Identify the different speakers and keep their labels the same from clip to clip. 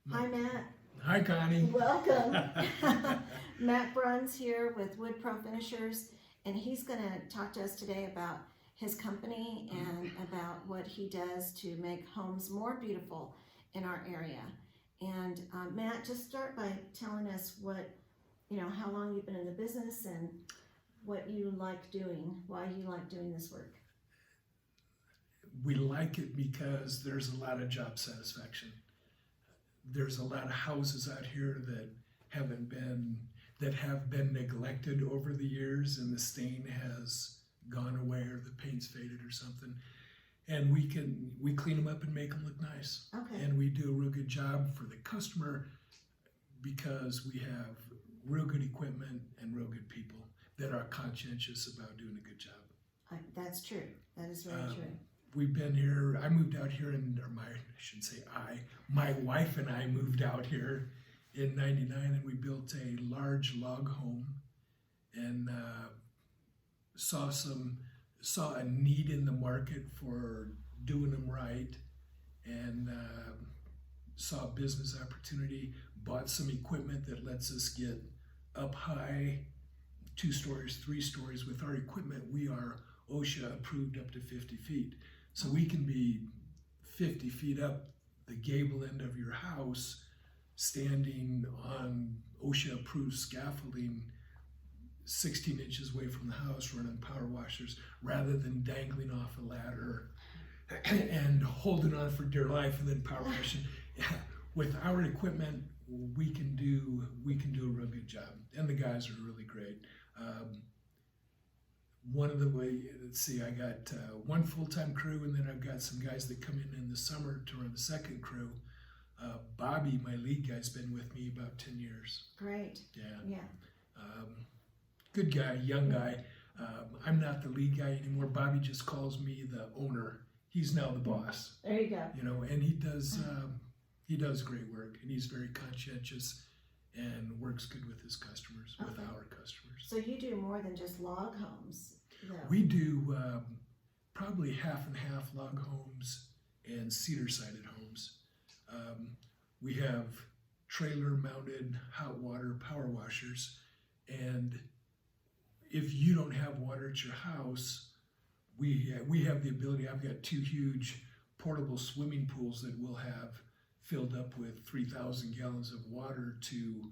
Speaker 1: Hi, Matt.
Speaker 2: Hi, Connie.
Speaker 1: Welcome. Matt Bruns here with Wood Pro Finishers, and he's going to talk to us today about his company and about what he does to make homes more beautiful in our area. And Matt, just start by telling us how long you've been in the business and what you like doing, why you like doing this work.
Speaker 2: We like it because there's a lot of job satisfaction. There's a lot of houses out here that have been neglected over the years, and the stain has gone away or the paint's faded or something. And we clean them up and make them look nice.
Speaker 1: Okay.
Speaker 2: And we do a real good job for the customer because we have real good equipment and real good people that are conscientious about doing a good job.
Speaker 1: That's true. That is very
Speaker 2: Um,
Speaker 1: true.
Speaker 2: We've been here, I moved out here I shouldn't say my wife and I moved out here in '99, and we built a large log home and saw a need in the market for doing them right, and saw a business opportunity, bought some equipment that lets us get up high, 2 stories, 3 stories. With our equipment, we are OSHA approved up to 50 feet. So we can be 50 feet up the gable end of your house, standing on OSHA approved scaffolding 16 inches away from the house, running power washers, rather than dangling off a ladder and holding on for dear life and then power washing. With our equipment, we can do a real good job, and the guys are really great. Let's see, I got one full-time crew, and then I've got some guys that come in the summer to run the second crew. Bobby, my lead guy's been with me about 10 years.
Speaker 1: Great.
Speaker 2: Yeah.
Speaker 1: Yeah.
Speaker 2: Good guy, young guy. I'm not the lead guy anymore. Bobby just calls me the owner. He's now the boss.
Speaker 1: There you go.
Speaker 2: You know, and he does great work, and he's very conscientious and works good with his customers, with
Speaker 1: Okay.
Speaker 2: our customers.
Speaker 1: So you do more than just log homes, though.
Speaker 2: We do probably half and half log homes and cedar sided homes. We have trailer mounted hot water power washers, and if you don't have water at your house, we have the ability. I've got 2 huge portable swimming pools that we'll have filled up with 3,000 gallons of water to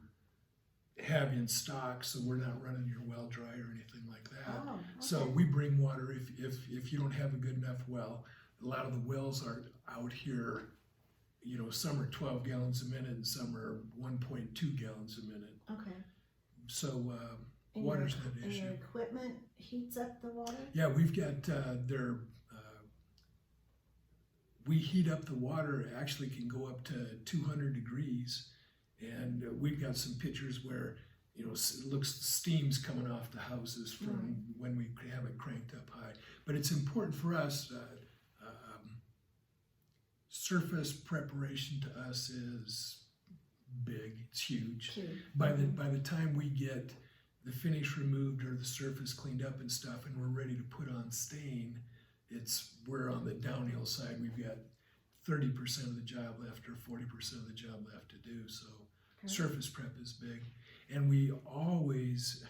Speaker 2: have in stock, so we're not running your well dry or anything like that.
Speaker 1: Oh, okay.
Speaker 2: So we bring water if you don't have a good enough well. A lot of the wells are out here, you know, some are 12 gallons a minute and some are 1.2 gallons a minute.
Speaker 1: Okay.
Speaker 2: So
Speaker 1: And
Speaker 2: water's
Speaker 1: your,
Speaker 2: not an
Speaker 1: and
Speaker 2: issue.
Speaker 1: your equipment heats up the water?
Speaker 2: Yeah, we've got we heat up the water. It actually can go up to 200 degrees, and we've got some pictures where, you know, it looks steam's coming off the houses from when we have it cranked up high. But it's important for us. Surface preparation to us is big. It's huge.
Speaker 1: Two.
Speaker 2: By the time we get the finish removed or the surface cleaned up and stuff, and we're ready to put on stain, we're on the downhill side. We've got 30% of the job left or 40% of the job left to do. So
Speaker 1: Okay.
Speaker 2: surface prep is big, and we always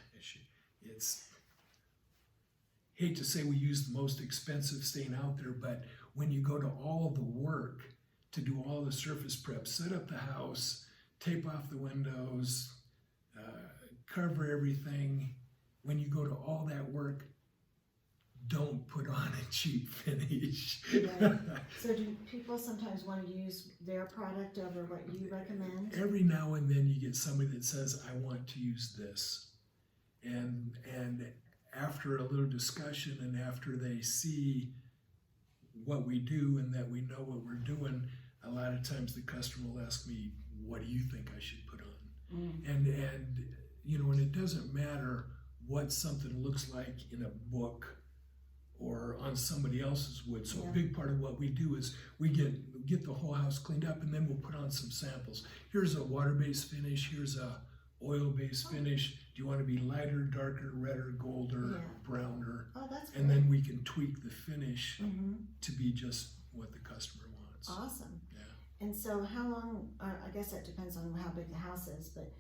Speaker 2: hate to say we use the most expensive stain out there, but when you go to all the work to do all the surface prep, set up the house, tape off the windows, cover everything, when you go to all that work, don't put on a cheap finish.
Speaker 1: Right. So do people sometimes want to use their product over what you recommend?
Speaker 2: Every now and then you get somebody that says, I want to use this. And after a little discussion and after they see what we do and that we know what we're doing, a lot of times the customer will ask me, what do you think I should put on? And you know, and it doesn't matter what something looks like in a book or on somebody else's wood. So
Speaker 1: Yeah.
Speaker 2: a big part of what we do is we get the whole house cleaned up, and then we'll put on some samples. Here's a water-based finish, here's a oil-based finish. Do you want to be lighter, darker, redder, golder,
Speaker 1: Yeah.
Speaker 2: browner?
Speaker 1: Oh, that's
Speaker 2: And
Speaker 1: great.
Speaker 2: then we can tweak the finish
Speaker 1: Mm-hmm.
Speaker 2: to be just what the customer wants.
Speaker 1: Awesome.
Speaker 2: Yeah.
Speaker 1: And so how long, I guess that depends on how big the house is, but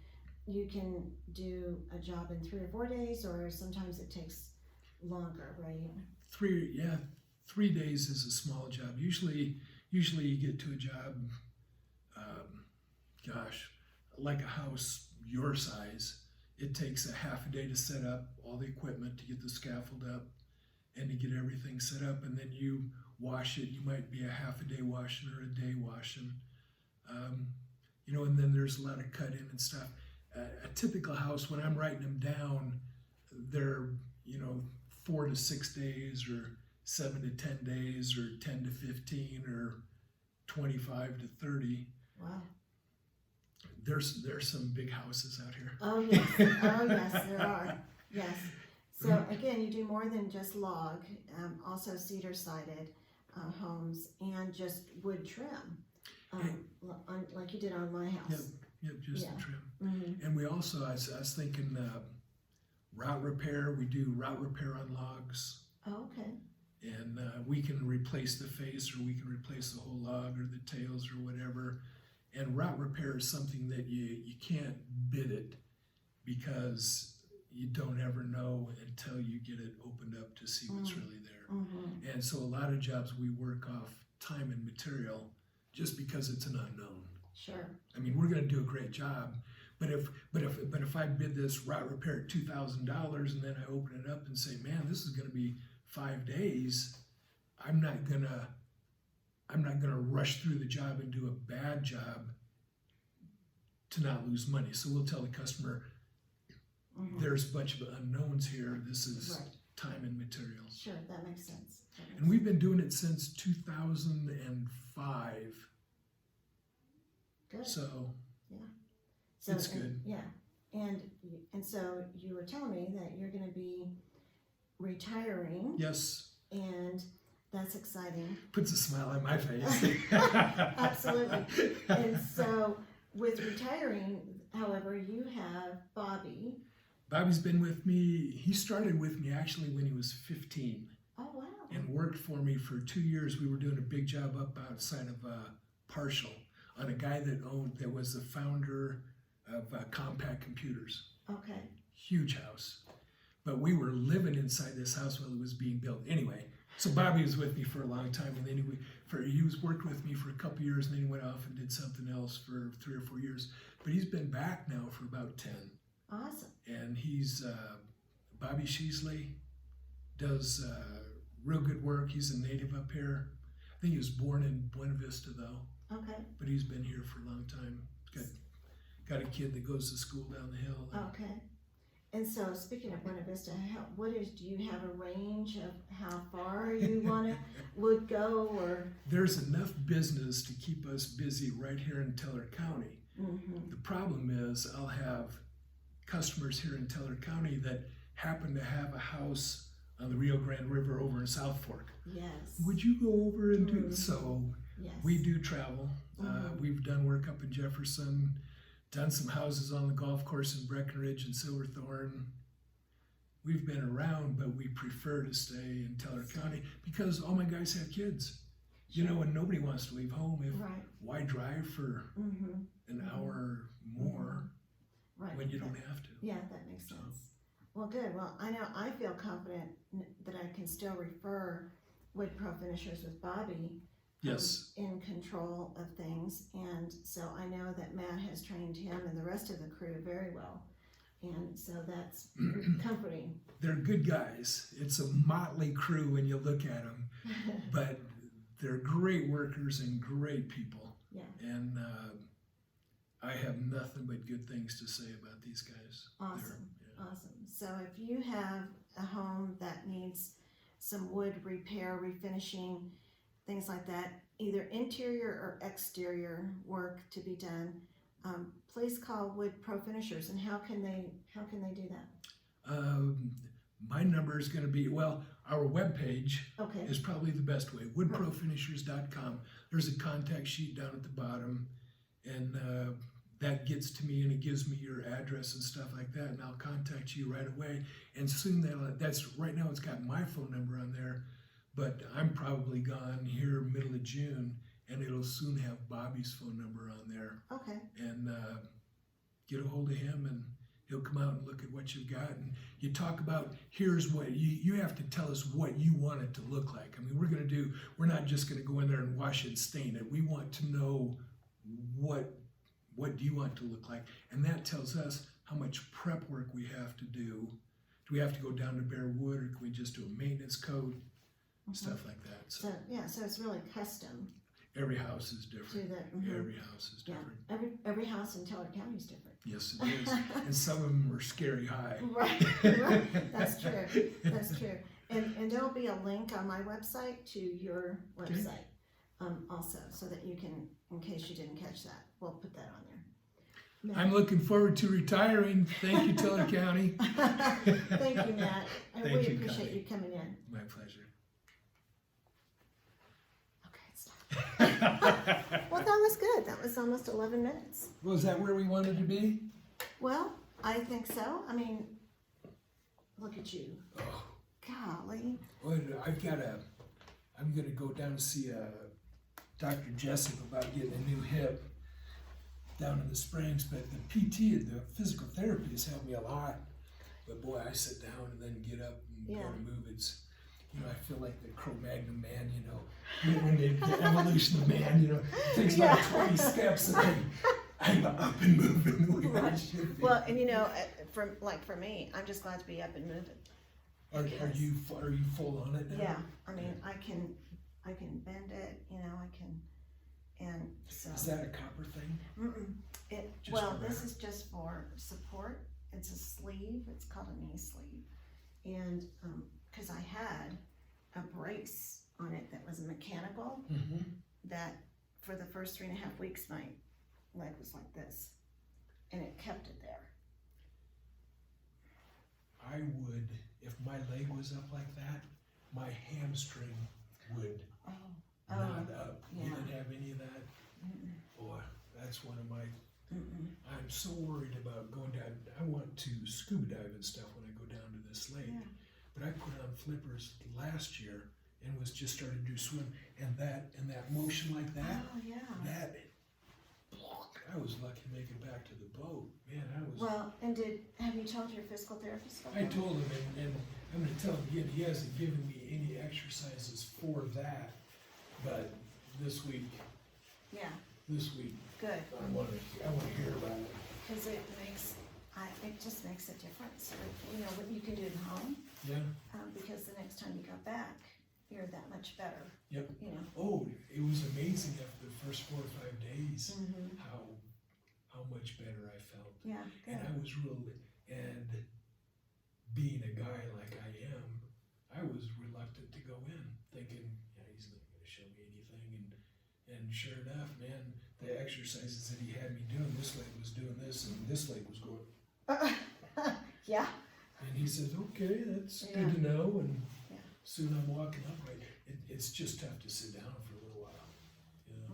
Speaker 1: you can do a job in 3 or 4 days, or sometimes it takes longer, right?
Speaker 2: 3 days is a small job. Usually you get to a job, like a house your size, it takes a half a day to set up all the equipment, to get the scaffold up, and to get everything set up, and then you wash it. You might be a half a day washing or a day washing, and then there's a lot of cut in and stuff. A typical house, when I'm writing them down, they're 4 to 6 days, or 7 to 10 days, or 10 to 15, or 25 to 30.
Speaker 1: Wow.
Speaker 2: There's some big houses out here.
Speaker 1: Oh yes, there are. Yes. So again, you do more than just log, also cedar sided homes, and just wood trim, like you did on my house.
Speaker 2: Yep, just the trim.
Speaker 1: Mm-hmm.
Speaker 2: And we also, I was thinking, route repair. We do route repair on logs.
Speaker 1: Oh, okay.
Speaker 2: And we can replace the face, or we can replace the whole log, or the tails, or whatever. And route repair is something that you can't bid it, because you don't ever know until you get it opened up to see what's really there.
Speaker 1: Mm-hmm.
Speaker 2: And so a lot of jobs we work off time and material, just because it's an unknown.
Speaker 1: Sure.
Speaker 2: I mean, we're going to do a great job, but if I bid this route repair at $2,000, and then I open it up and say, man, this is going to be 5 days, I'm not gonna rush through the job and do a bad job to not lose money. So we'll tell the customer, there's a bunch of unknowns here. This is time and materials.
Speaker 1: Sure, that makes sense.
Speaker 2: And we've been doing it since 2005.
Speaker 1: Good.
Speaker 2: So
Speaker 1: So
Speaker 2: it's good.
Speaker 1: Yeah, and so you were telling me that you're going to be retiring.
Speaker 2: Yes.
Speaker 1: And that's exciting.
Speaker 2: Puts a smile on my face.
Speaker 1: Absolutely. And so with retiring, however, you have Bobby.
Speaker 2: Bobby's been with me. He started with me actually when he was 15.
Speaker 1: Oh, wow.
Speaker 2: And worked for me for 2 years. We were doing a big job up outside of Partial on a guy that was the founder of Compaq Computers.
Speaker 1: Okay.
Speaker 2: Huge house. But we were living inside this house while it was being built. Anyway, so Bobby was with me for a long time, and then he was worked with me for a couple years, and then he went off and did something else for 3 or 4 years. But he's been back now for about 10.
Speaker 1: Awesome.
Speaker 2: And he's Bobby Sheasley does real good work. He's a native up here. I think he was born in Buena Vista though.
Speaker 1: Okay.
Speaker 2: But he's been here for a long time. Got a kid that goes to school down the hill.
Speaker 1: Okay. And so, speaking of Buena Vista, do you have a range of how far you would go, or?
Speaker 2: There's enough business to keep us busy right here in Teller County.
Speaker 1: Mm-hmm.
Speaker 2: The problem is I'll have customers here in Teller County that happen to have a house on the Rio Grande River over in South Fork.
Speaker 1: Yes.
Speaker 2: Would you go over and do so?
Speaker 1: Yes.
Speaker 2: We do travel. We've done work up in Jefferson, done some houses on the golf course in Breckenridge and Silverthorne. We've been around, but we prefer to stay in Teller County because all my guys have kids. You know, and nobody wants to leave home. Why drive for an hour more when you don't have to?
Speaker 1: Yeah, that makes sense. Well, good. Well, I know I feel confident that I can still refer Wood Pro Finishers with Bobby.
Speaker 2: Yes.
Speaker 1: In control of things, and so I know that Matt has trained him and the rest of the crew very well, and so that's comforting.
Speaker 2: They're good guys. It's a motley crew when you look at them, but they're great workers and great people.
Speaker 1: Yeah.
Speaker 2: And I have nothing but good things to say about these guys.
Speaker 1: Awesome. Awesome. So if you have a home that needs some wood repair, refinishing, things like that, either interior or exterior work to be done, please call Wood Pro Finishers. And how can they do that?
Speaker 2: My number is going to be, our webpage
Speaker 1: Okay.
Speaker 2: is probably the best way, woodprofinishers.com. There's a contact sheet down at the bottom, and that gets to me, and it gives me your address and stuff like that, and I'll contact you right away. And soon right now it's got my phone number on there, but I'm probably gone here middle of June, and it'll soon have Bobby's phone number on there.
Speaker 1: Okay.
Speaker 2: And get a hold of him, and he'll come out and look at what you've got. And you talk about, here's what you have to tell us what you want it to look like. I mean, we're not just gonna go in there and wash it and stain it. We want to know what do you want it to look like, and that tells us how much prep work we have to do. Do we have to go down to bare wood, or can we just do a maintenance coat, stuff like that?
Speaker 1: So yeah, so it's really custom
Speaker 2: Every house is
Speaker 1: to
Speaker 2: different.
Speaker 1: the.
Speaker 2: Every house is
Speaker 1: Yeah,
Speaker 2: different.
Speaker 1: every house in Teller County is different.
Speaker 2: Yes, it is. And some of them are scary high.
Speaker 1: Right, right. That's true. That's true. And there'll be a link on my website to your
Speaker 2: Okay.
Speaker 1: website, also, so that you can, in case you didn't catch that, we'll put that on there.
Speaker 2: I'm looking forward to retiring. Thank you, Teller County.
Speaker 1: Thank you, Matt. I
Speaker 2: Thank
Speaker 1: really
Speaker 2: you,
Speaker 1: appreciate
Speaker 2: Connie.
Speaker 1: you coming in.
Speaker 2: My pleasure.
Speaker 1: Okay, stop. Well, that was good. That was almost 11 minutes.
Speaker 2: Was that where we wanted to be?
Speaker 1: Well, I think so. I mean, look at you.
Speaker 2: Oh,
Speaker 1: Golly.
Speaker 2: well, I'm gonna go down to see Dr. Jessup about getting a new hip down in the Springs, but the PT, the physical therapy, has helped me a lot. But boy, I sit down and then get up and go
Speaker 1: Yeah.
Speaker 2: to move. It's, I feel like the Cro-Magnon man, when the evolution of man, it takes about
Speaker 1: Yeah.
Speaker 2: 20 steps and then I'm up and moving the way I
Speaker 1: Right.
Speaker 2: should be.
Speaker 1: Well, and for me, I'm just glad to be up and moving.
Speaker 2: Are
Speaker 1: Yes.
Speaker 2: you full on it now?
Speaker 1: Yeah, I mean, I can bend it, and so.
Speaker 2: Is that a copper thing? Just
Speaker 1: Well,
Speaker 2: for
Speaker 1: this
Speaker 2: that?
Speaker 1: is just for support. It's a sleeve. It's called a knee sleeve, and because I had a brace on it that was mechanical,
Speaker 2: Mm-hmm.
Speaker 1: that for the first 3.5 weeks my leg was like this, and it kept it there.
Speaker 2: I would, if my leg was up like that, my hamstring would not up. You
Speaker 1: yeah.
Speaker 2: didn't have any of that? Boy, that's one of my, I'm so worried about going down. I want to scuba dive and stuff when I go down to this lake.
Speaker 1: Yeah.
Speaker 2: But I put on flippers last year and was just starting to do swim, and that motion like that,
Speaker 1: Oh yeah.
Speaker 2: that, I was lucky to make it back to the boat. Man, I was.
Speaker 1: Well, and have you told your physical therapist about
Speaker 2: I
Speaker 1: that?
Speaker 2: told him, and I'm gonna tell him again, he hasn't given me any exercises for that, but this week,
Speaker 1: Yeah, good.
Speaker 2: I wanna hear about it.
Speaker 1: Because it just makes a difference. What you can do at home,
Speaker 2: Yeah,
Speaker 1: because the next time you go back, you're that much better.
Speaker 2: Yep.
Speaker 1: Oh,
Speaker 2: it was amazing after the first 4 or 5 days,
Speaker 1: Mm-hmm.
Speaker 2: how much better I felt.
Speaker 1: Yeah, good.
Speaker 2: And I was and being a guy like I am, I was reluctant to go in, thinking, he's not gonna show me anything, and sure enough, man, the exercises that he had me doing, this leg was doing this, and this leg was going,
Speaker 1: Yeah.
Speaker 2: and he says, okay, that's
Speaker 1: Yeah.
Speaker 2: good to know, and
Speaker 1: Yeah.
Speaker 2: soon I'm walking upright. It's just tough to sit down for a little while,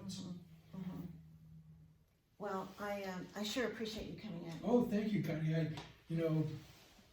Speaker 2: it's-
Speaker 1: Well, I sure appreciate you coming in.
Speaker 2: Oh, thank you, Connie.